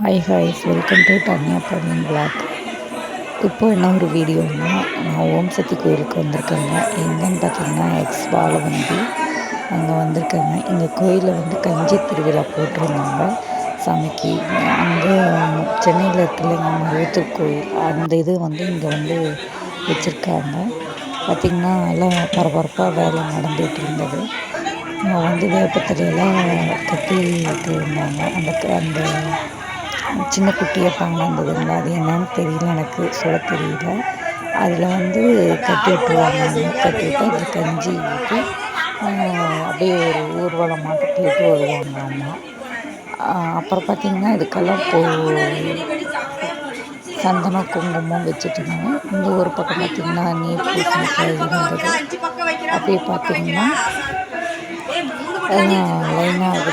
Hi ஹாய்ஸ் welcome to தனியா Praveen black. இப்போ என்ன ஒரு வீடியோன்னா, நான் ஓம் சக்தி கோயிலுக்கு வந்திருக்கேங்க. எங்கன்னு பார்த்தீங்கன்னா எக்ஸ்பாலவந்தி அங்கே வந்திருக்கேங்க. இங்கே கோயிலில் வந்து கஞ்சி திருவிழா போட்டிருந்தாங்க சாமிக்கு. அங்கே சென்னையில் இருக்க இல்லைங்க மருவத்தூர் கோயில், அந்த இது வந்து இங்கே வந்து வச்சுருக்காங்க. பார்த்திங்கன்னா எல்லாம் பரபரப்பாக வேலை நடந்துகிட்டு இருந்தது. அவங்க வந்து வேப்பத்தலையெல்லாம் கட்டிட்டு இருந்தாங்க. அந்த சின்ன குட்டியாக பானை இருந்ததுங்களா, அது என்னன்னு தெரியல, எனக்கு சொல்ல தெரியல. அதில் வந்து கட்டி விட்டுருவாங்க. கட்டி விட்டு அதில் கஞ்சி ஊற்றி அப்படியே ஒரு ஊர்வலம் மாட்டு போயிட்டு வருவாங்க அம்மா. அப்புறம் பார்த்திங்கன்னா இதுக்கெல்லாம் சந்தனம் குங்குமம் வச்சுட்டு இருந்தாங்க. இந்த ஒரு பக்கம் பார்த்திங்கன்னா நீர் பூசணிக்காய் இருந்தது. அப்படியே பார்த்திங்கன்னா லைனாக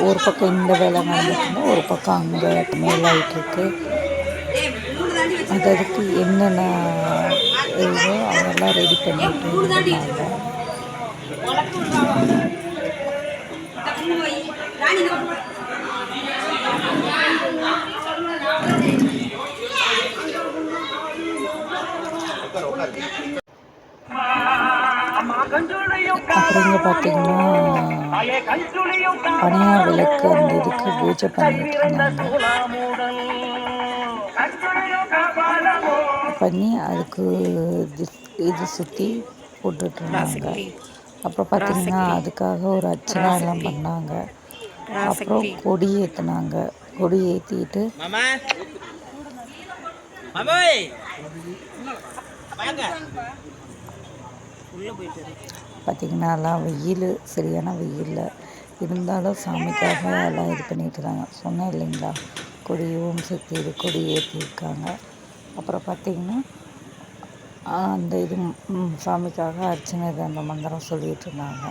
ஒரு பக்கம் இந்த வேலை நடந்துட்டுருந்தா, ஒரு பக்கம் அங்கே மேலாயிட்டுருக்கு. அதுக்கு என்னென்ன இதோ அதெல்லாம் ரெடி பண்ணிட்டு இருந்தாங்க. அப்புறம் இங்கே பார்த்தீங்கன்னா பனையா விளக்கு அந்த இதுக்கு பூஜை பண்ணிட்டு இருந்தாங்க. பண்ணி அதுக்கு இது சுற்றி போட்டுட்ருந்தாங்க. அப்புறம் பார்த்திங்கன்னா அதுக்காக ஒரு அர்ச்சனை எல்லாம் பண்ணாங்க. அப்புறம் கொடி ஏற்றுனாங்க. கொடி ஏற்றிட்டு பார்த்திங்கன்னா எல்லாம் வெயில், சரியான வெயிலில் இருந்தாலும் சாமிக்காக எல்லாம் இது பண்ணிட்டு இருந்தாங்க. சொன்னேன் இல்லைங்களா, கொடி ஓம் சக்தி இது கொடி ஏற்றிருக்காங்க. அப்புறம் பார்த்திங்கன்னா அந்த இது சாமிக்காக அர்ச்சனை இது அந்த மந்திரம் சொல்லிகிட்டு இருந்தாங்க.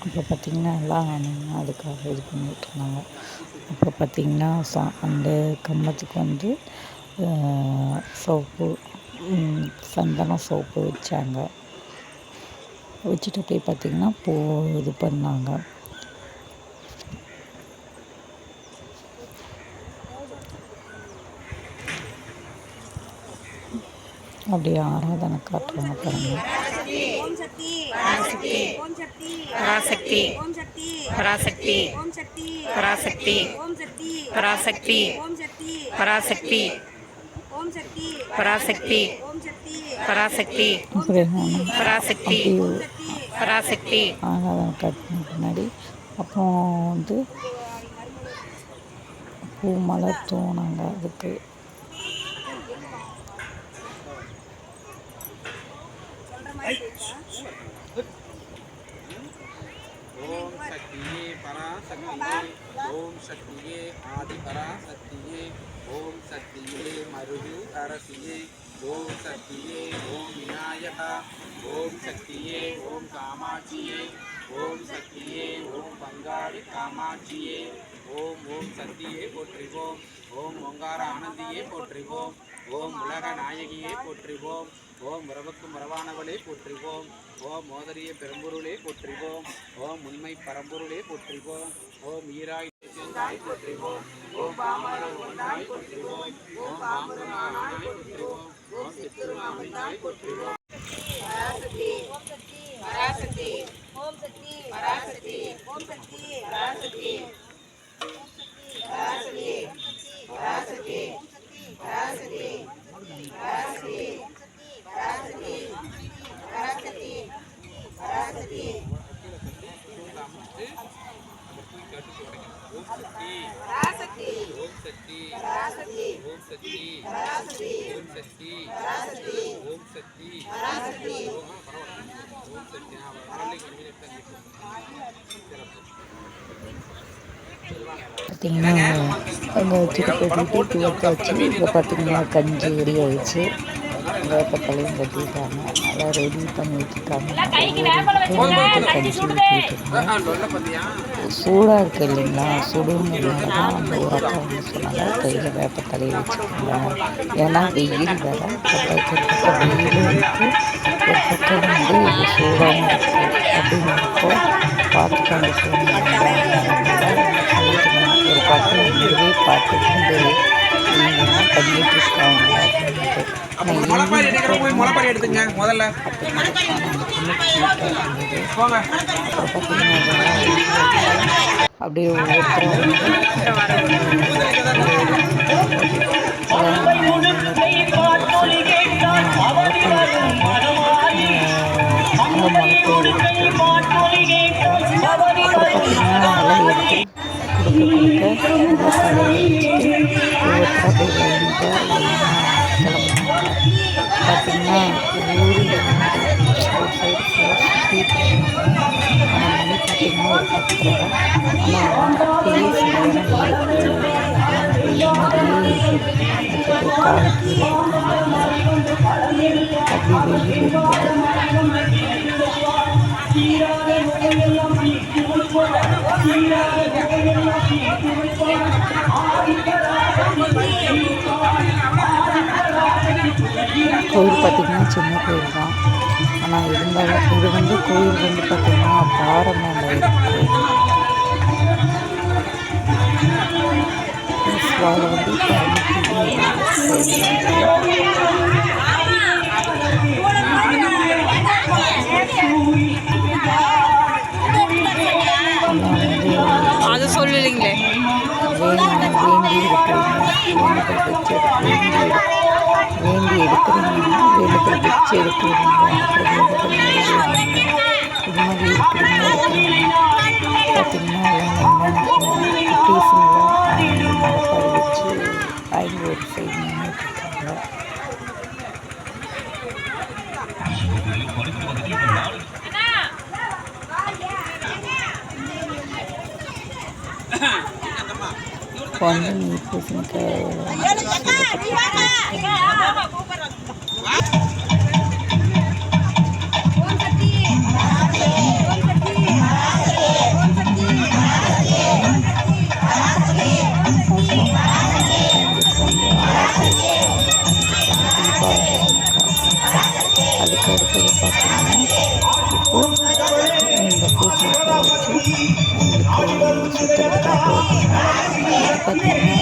அப்புறம் பார்த்திங்கன்னா எல்லாம் அதுக்காக இது பண்ணிகிட்டு இருந்தாங்க. அப்புறம் பார்த்திங்கன்னா அந்த கம்பத்துக்கு வந்து சோப்பு சந்தனம் சோப்பு வச்சாங்க. வச்சுட்டு போய் பார்த்திங்கன்னா இது பண்ணாங்க. அப்படியே ஆராதனை காட்டுறாங்க பாருங்க. பராசக்தி பராசக்தி பராசக்தி பராசக்தி பராசக்தி பராசக்தி பராசக்தி பராசக்தி பராசக்தி பராசக்தி ஆராதனை காட்டின பின்னாடி அப்புறம் வந்து பூ மலர் தூணாங்க. அதுக்கு ஓம் சக்தியே பராசக்தியே, ஓம் சக்தியே ஆதி பராசக்தியே, ஓம் சக்தியே மருது அரசியே, ஓம் சக்தியே ஓம் விநாயகா, ஓம் சக்தியே ஓம் காமாட்சியே, ஓம் சக்தியே ஓம் பங்காளி காமாட்சியே, ஓம் ஓம் சக்தியே போற்றிவோம், ஓம் ஓங்கார ஆனந்தியே போற்றிவோம், ஓம் உலக நாயகியே போற்றிவோம், ஓம் உறவுக்கு மரவானவளே போற்றிவோம், ஓம் மோதரிய பெரும்பொருளே போற்றிவோம், ஓம் உண்மை பரம்பொருளே போற்றிவோம், ஓம் ஈராய் போற்றிவோம், ஓம் பாமர ஒன்றாய் போற்றிவோம், ஓம் பாம்பனாய் போற்றிவோம், ஓம் சித்திரமாய் போற்றிவோம். பராசக்தி பராசக்தி ஓம் சக்தி பராசக்தி ஓம் சக்தி பராசக்தி பராசக்தி பராசக்தி பராசக்தி பராசக்தி பராசக்தி பராசக்தி பராசக்தி ஓம் சக்தி பராசக்தி ஓம் சக்தி பராசக்தி ஓம் சக்தி பராசக்தி ஓம் சக்தி பராசக்தி ஓம் சக்தி பராசக்தி ஓம் சக்தி பார்த்திங்கன்னா அங்கே வச்சுட்டு போயிட்டு வச்சாச்சு. இப்போ பார்த்திங்கன்னா கஞ்சி ரெடி ஆகிடுச்சு. வேப்பத்தலையும் கட்டிட்டாங்க, நல்லா ரெடி பண்ணிட்டு இருக்காங்க. கஞ்சி ஊற்றிட்டு இருக்காங்க. சூடாக இருக்குது இல்லைங்களா, சுடுங்கிறதுனால தான் அந்த ஒரு அக்கா வந்து சொன்னாங்க கையில் வேப்பத்தலையை வச்சுக்கோங்க. ஏன்னா வெயில் வேறு, பக்கம் வெயிலும் இருக்குது, ஒரு பக்கம் வந்து சூடாகவும் இருக்குது அப்படின்னு இருந்து இவங்க என்ன பண்ணிட்டு இருக்காங்க அப்படின்ட்டு. ஆனால் முளைப்பாரி எடுக்கிற போய் முளைப்பாரி எடுத்துங்க முதல்ல. அப்புறம் பார்த்தீங்கன்னா அப்படியே ஒவ்வொருத்தரும் பார்த்தீங்கன்னா ஊரில் ஒரு சைடு சுற்றிட்டு மணி பார்த்திங்கன்னா ஒரு 10:30. ஆனால் அப்பயே சரியான காலத்தில் அப்படி வெயில் இருந்தது. கோயில் பார்த்திங்கன்னா சின்ன கோயில் தான். ஆனால் இருந்தாலும் இது வந்து கோயில் வந்து பார்த்திங்கன்னா பாறை மேலே இருக்குது. வாழை வந்து அது சொல்லலைங்களே வேண்டி எடுக்கிறீங்கன்னா வேண்டுதல் வச்சு எடுக்கிறீங்க. அப்புறம் வேண்டுதல் இது மாதிரி இருக்கிறீங்க பார்த்திங்கன்னா குட்டீஸுங்களா மரப்பாடு வச்சு அவங்க ஒரு சைடு நின்றுட்டுருக்காங்க. இப்போ வந்து நீர் பூசணிக்காய் அதுக்கு அடுத்தது பார்த்தீங்கன்னா இப்போ இந்த பூசணிக்காய் வச்சு அவங்களுக்கு சுற்றுறதுக்காக இது பார்த்திங்கன்னா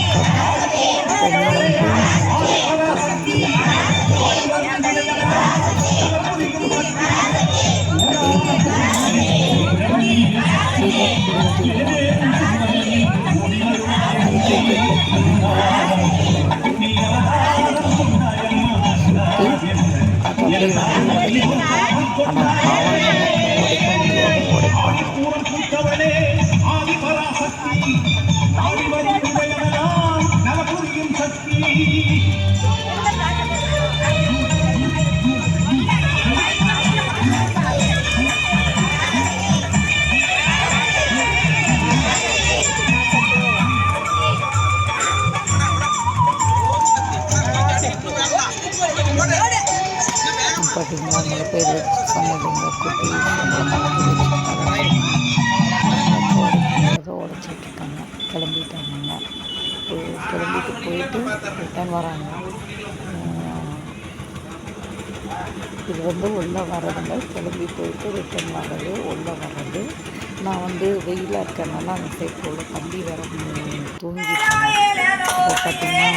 பார்த்தீங்கன்னா மழை பெய்து சொன்னதுங்க குட்டி ஏதோ உடச்சிட்ருக்காங்க. கிளம்பிட்டாங்க. கிளம்பிட்டு போயிட்டு ரிட்டர்ன் வராங்க. இது வந்து உள்ளே வர்றதுங்க, கிளம்பி போயிட்டு ரிட்டர்ன் வர்றது, உள்ளே வர்றது. நான் வந்து வெயிலாக இருக்கிறனால அந்த சைட் உள்ள தம்பி வர தூங்கிட்டாங்க. இப்போ பார்த்தீங்கன்னா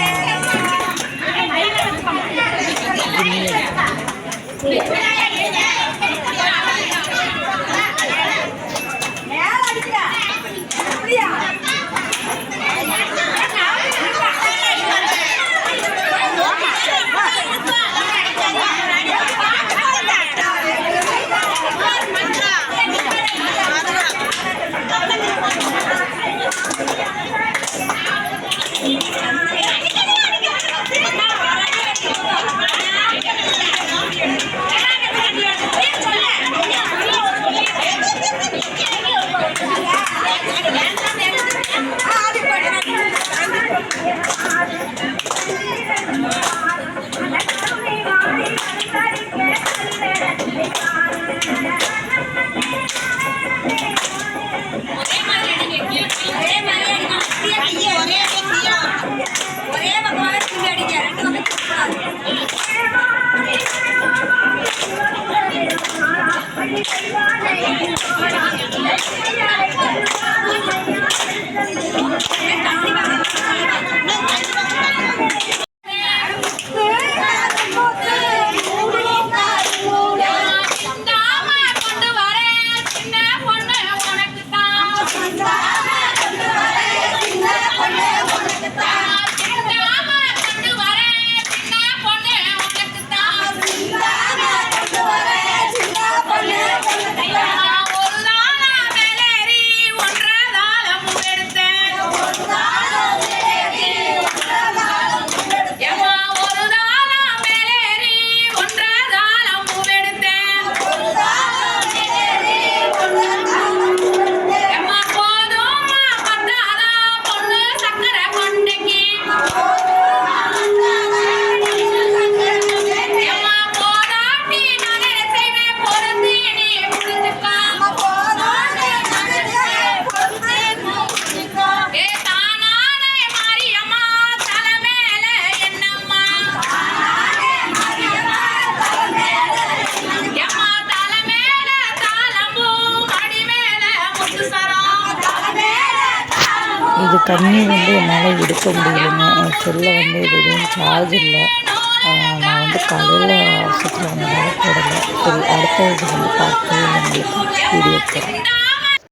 இது தண்ணி வந்து என்னால் எடுக்க முடியலைங்க. என் செல்லில் வந்து எதுவும் சார்ஜ் இல்லை. நான் வந்து காலையில் அவசரத்தில் வந்ததால் போடலை. சரி, அடுத்த இது வந்து பார்த்து உங்களுக்கு வீடியோ போடுறேன்.